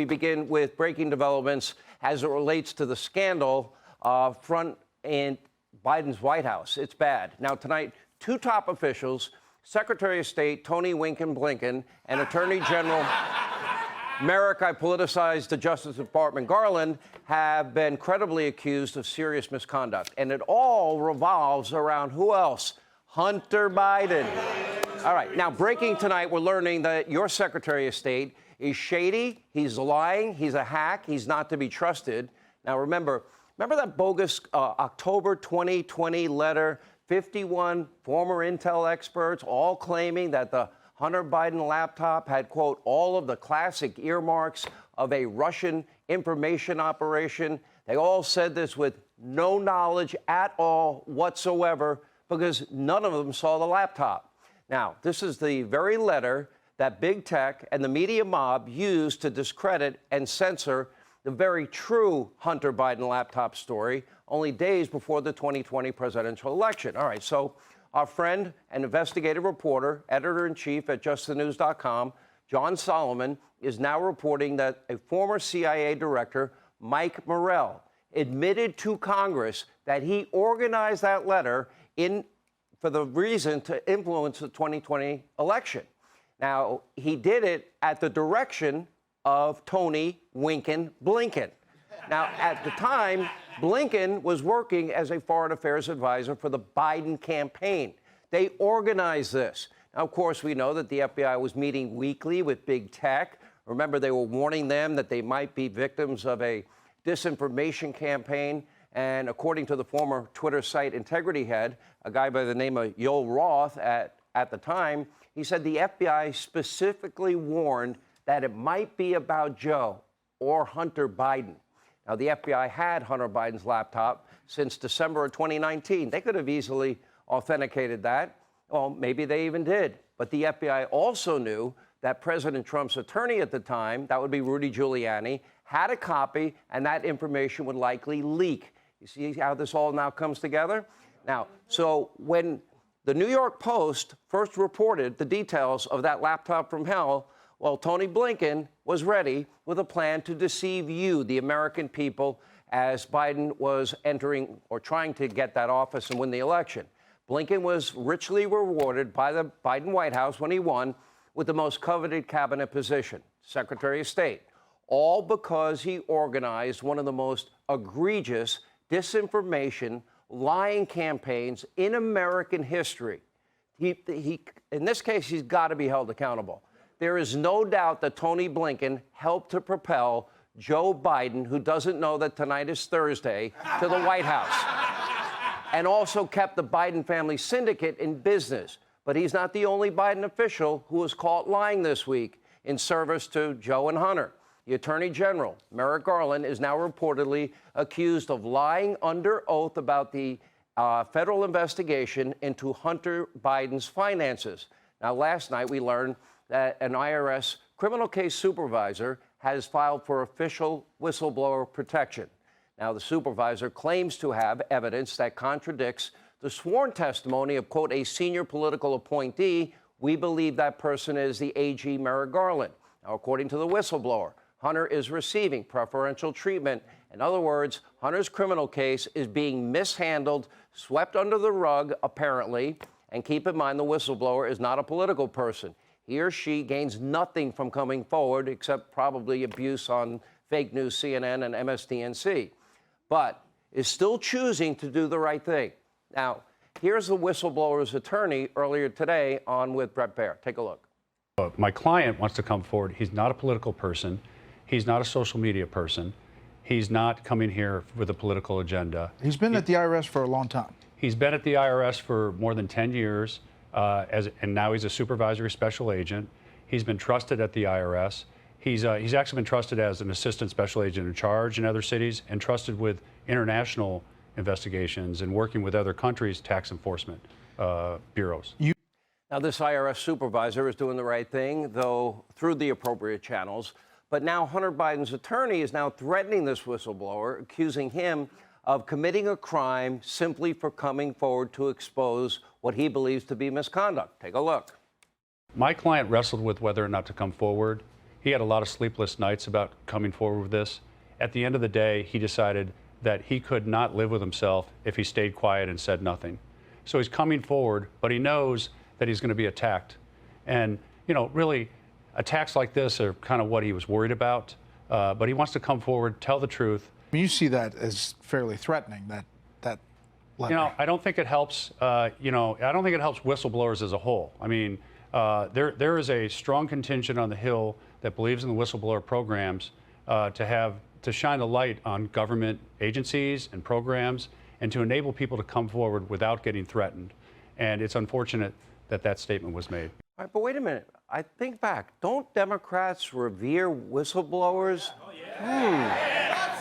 we begin with breaking developments as it relates to the scandal front in Biden's White House. It's bad. Now, tonight, two top officials, Secretary of State Tony Blinken and Attorney General Merrick, I politicized the Justice Department Garland, have been credibly accused of serious misconduct. And it all revolves around who else? Hunter Biden. All right. Now, breaking tonight, we're learning that your Secretary of State is shady. He's lying. He's a hack. He's not to be trusted. Now, remember that bogus October 2020 letter, 51 former Intel experts all claiming that the Hunter Biden laptop had, quote, all of the classic earmarks of a Russian information operation. They all said this with no knowledge at all whatsoever because none of them saw the laptop. Now, this is the very letter that big tech and the media mob used to discredit and censor the very true Hunter Biden laptop story only days before the 2020 presidential election. All right, so our friend and investigative reporter, editor-in-chief at justthenews.com, John Solomon, is now reporting that a former CIA director, Mike Morrell, admitted to Congress that he organized that letter for the reason to influence the 2020 election. Now, he did it at the direction of Tony Blinken. Now, at the time, Blinken was working as a foreign affairs advisor for the Biden campaign. They organized this. Now, of course, we know that the FBI was meeting weekly with big tech. Remember, they were warning them that they might be victims of a disinformation campaign. And according to the former Twitter site integrity head, a guy by the name of Yoel Roth at the time, he said the FBI specifically warned that it might be about Joe or Hunter Biden. Now, the FBI had Hunter Biden's laptop since December of 2019. They could have easily authenticated that. Well, maybe they even did. But the FBI also knew that President Trump's attorney at the time, that would be Rudy Giuliani, had a copy, and that information would likely leak. You see how this all now comes together? Now, so when the New York Post first reported the details of that laptop from hell, well, Tony Blinken was ready with a plan to deceive you, the American people, as Biden was entering or trying to get that office and win the election. Blinken was richly rewarded by the Biden White House when he won with the most coveted cabinet position, Secretary of State, all because he organized one of the most egregious disinformation, lying campaigns in American history. In this case, he's got to be held accountable. There is no doubt that Tony Blinken helped to propel Joe Biden, who doesn't know that tonight is Thursday, to the White House, and also kept the Biden family syndicate in business. But he's not the only Biden official who was caught lying this week in service to Joe and Hunter. The Attorney General, Merrick Garland, is now reportedly accused of lying under oath about the federal investigation into Hunter Biden's finances. Now, last night we learned that an IRS criminal case supervisor has filed for official whistleblower protection. Now, the supervisor claims to have evidence that contradicts the sworn testimony of, quote, a senior political appointee. We believe that person is the AG Merrick Garland. Now, according to the whistleblower, Hunter is receiving preferential treatment. In other words, Hunter's criminal case is being mishandled, swept under the rug, apparently. And keep in mind, the whistleblower is not a political person. He or she gains nothing from coming forward except probably abuse on fake news, CNN, and MSDNC, but is still choosing to do the right thing. Now, here's the whistleblower's attorney earlier today on with Bret Baier. Take a look. My client wants to come forward. He's not a political person. He's not a social media person. He's not coming here with a political agenda. He's been at the IRS for a long time. He's been at the IRS for more than 10 years. And now he's a supervisory special agent. He's been trusted at the IRS. He's actually been trusted as an assistant special agent in charge in other cities and trusted with international investigations and working with other countries' tax enforcement bureaus. Now, this IRS supervisor is doing the right thing, though through the appropriate channels. But now Hunter Biden's attorney is now threatening this whistleblower, accusing him of committing a crime simply for coming forward to expose what he believes to be misconduct. Take a look. My client wrestled with whether or not to come forward. He had a lot of sleepless nights about coming forward with this. At the end of the day, he decided that he could not live with himself if he stayed quiet and said nothing. So he's coming forward, but he knows that he's going to be attacked. And, you know, really, attacks like this are kind of what he was worried about. But he wants to come forward, tell the truth. You see that as fairly threatening, that letter. You know, I don't think it helps. I don't think it helps whistleblowers as a whole. I mean, there is a strong contingent on the Hill that believes in the whistleblower programs to shine a light on government agencies and programs and to enable people to come forward without getting threatened. And it's unfortunate that that statement was made. All right, but wait a minute. I think back. Don't Democrats revere whistleblowers?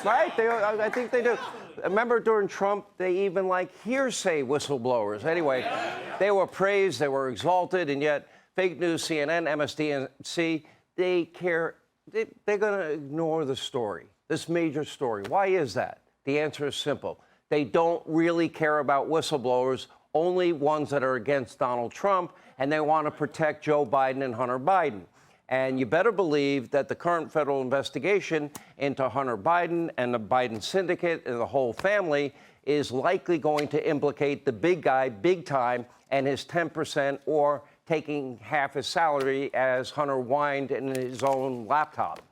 Right? I think they do. Remember during Trump, they even like hearsay whistleblowers. Anyway, they were praised, they were exalted, and yet fake news, CNN, MSDNC, they care. They're going to ignore the story, this major story. Why is that? The answer is simple. They don't really care about whistleblowers, only ones that are against Donald Trump, and they want to protect Joe Biden and Hunter Biden. And you better believe that the current federal investigation into Hunter Biden and the Biden syndicate and the whole family is likely going to implicate the big guy big time and his 10% or taking half his salary as Hunter whined in his own laptop.